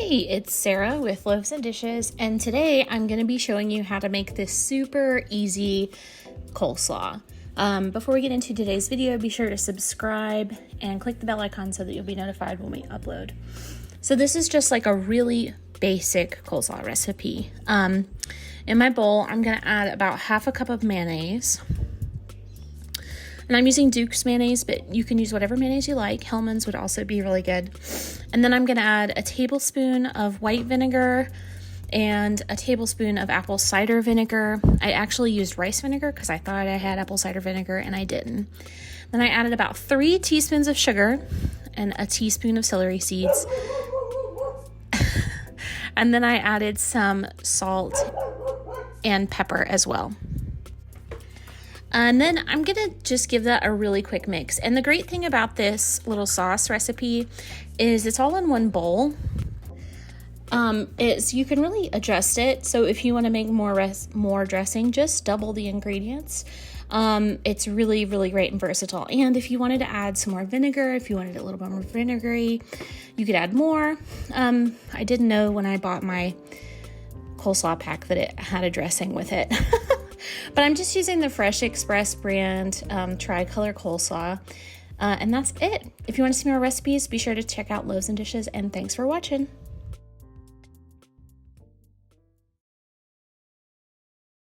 Hey, it's Sarah with Loaves and Dishes, and today I'm going to be showing you how to make this super easy coleslaw. Before we get into today's video, be sure to subscribe and click the bell icon so that you'll be notified when we upload. So this is just like a really basic coleslaw recipe. In my bowl, I'm going to add about half a cup of mayonnaise. And I'm using Duke's mayonnaise, but you can use whatever mayonnaise you like. Hellmann's would also be really good. And then I'm going to add a tablespoon of white vinegar and a tablespoon of apple cider vinegar. I actually used rice vinegar because I thought I had apple cider vinegar and I didn't. Then I added about 3 teaspoons of sugar and a teaspoon of celery seeds. And then I added some salt and pepper as well. And then I'm gonna just give that a really quick mix. And the great thing about this little sauce recipe is it's all in one bowl. Is you can really adjust it. So if you want to make more dressing, just double the ingredients. It's really, really great and versatile. And if you wanted to add some more vinegar, if you wanted it a little bit more vinegary, you could add more. I didn't know when I bought my coleslaw pack that it had a dressing with it. But I'm just using the Fresh Express brand tricolor coleslaw, and that's it. If you want to see more recipes, be sure to check out Loaves and Dishes, and thanks for watching.